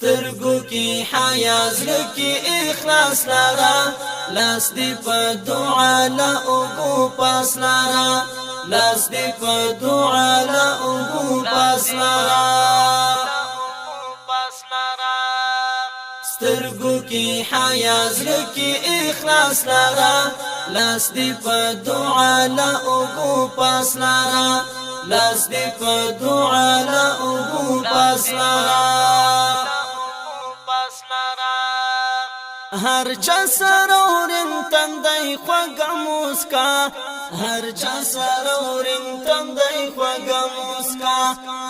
سترګو کې حیا زړه کې اخلاص لرا لاس دې په دعا لا اوګو پاس لرا لاس دې په دعا لا اوګو پاس لرا سترګو کې حیا زړه کې اخلاص لرا لاس دې په دعا لا اوګو پاس لرا لاس دې په دعا لا اوګو پاس لرا هر چا سره ورن تندای خوږه موسکا هر چا سره ورن تندای خوږه موسکا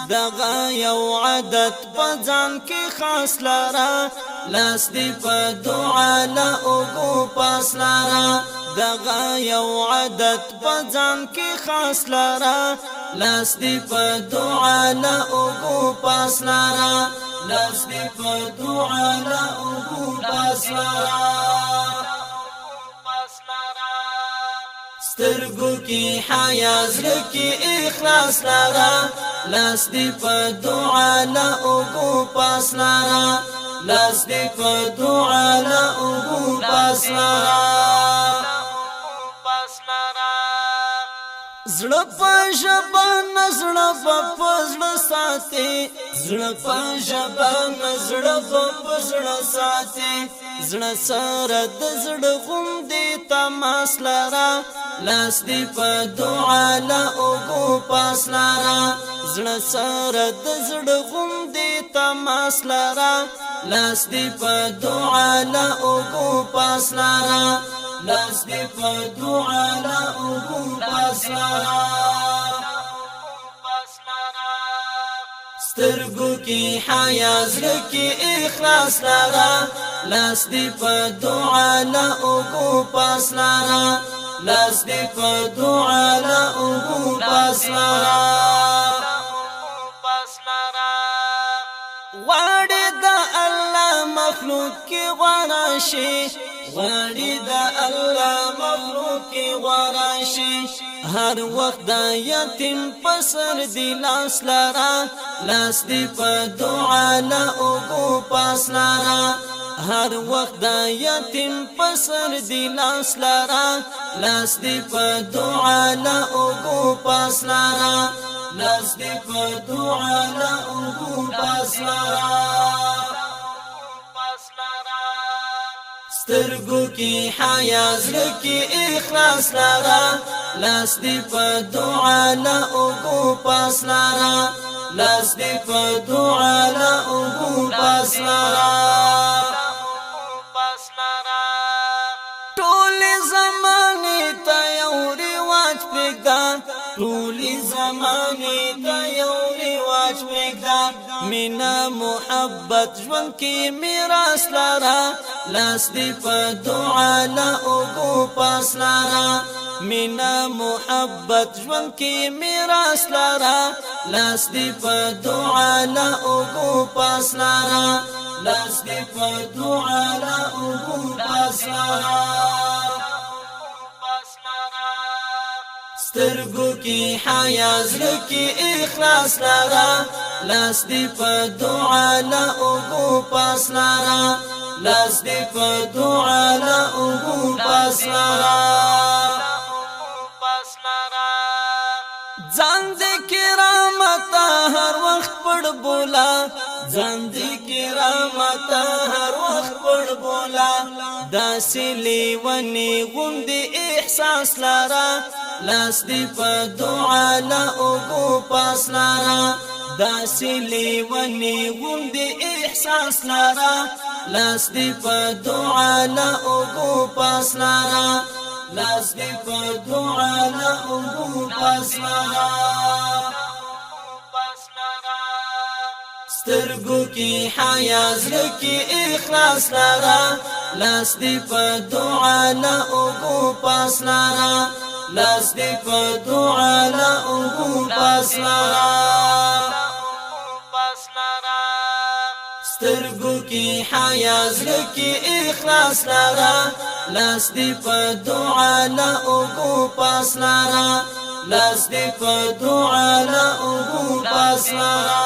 دغه یو عادت په ځان کې خاص لرا لاس دې په دعا لا اوګو پاس لرا دغه یو عادت په ځان کې خاص لرا لاس دې په دعا لا اوګو پاس لرا لاس دې په دعا لا اوګو پاس لرا سترګو کې حیا زړه کې اخلاص لرا لاس دې په دعا لا اوګو پاس لرا لاس دې په دعا لا اوګو پاس لرا زړه په ژبه نزړه په زړه ساتي زړه په ژبه نزړه په زړه ساتي زړه سره د زړه غوندې تماس لرا لاس دې په دعا لا اوګو پاس لرا زړه سره د زړه غوندې تماس لرا لاس دې په دعا لا اوګو پاس لرا لاس دې په دعا لا اوګو پاس لرا سترګو کې حیا زړه کې اخلاص لرا لاس دې په دعا لا اوګو پاس لرا لاس دې په دعا لا اوګو پاس لرا غواړي د الله مخلوق کې غواړي شي غواړي د الله مخلوق کې غواړي شي هر وخت د یتیم پسر دی لاس لرا لاس دې په دعا لا اوګو پاس لرا هر وخت د یتیم پسر دی لاس لرا لاس دې په دعا لا اوګو پاس لرا لاس دې په دعا لا اوګو پاس لرا سترګو کې حیا زړه کې اخلاص لرا لاس دې په دعا لا اوګو پاس لرا لاس دې په دعا لا اوګو پاس لرا ټول زمانه ته یو رواج پېږدا ټول زمانه ته یو رواج پېږدا مینا محبت ژوند کې میراث لرا لاس دې په دعا لا اوګو پاس لرا مینا محبت ژوند کې میراث لرا لاس دې په دعا لا اوګو پاس لرا لاس دې په دعا لا اوګو پاس لرا سترګو کې حیا زړه کې اخلاص لرا لاس دې په دعا لا اوګو پاس لرا لاس دې په دعا لا اوګو پاس لرا ځان دې کرامت هر وخت پړ بولا ځان دې کرامت هر وخت پړ بولا داسې لیونی غوندې احساس لرا لاس دې په دعا لا اوګو پاس لرا داسې لیونی غوندې احساس لرا لاس دې په دعا لا اوګو پاس لرا لاس دې په دعا لا اوګو پاس لرا سترګو کې حیا زړه کې اخلاص لرا لاس دې په دعا لا اوګو پاس لرا لاس دې په دعا لا اوګو پاس لرا سترګو کې حیا زړه کې اخلاص لرا لاس دې په دعا لا اوګو پاس لرا لاس دې په دعا لا اوګو پاس لرا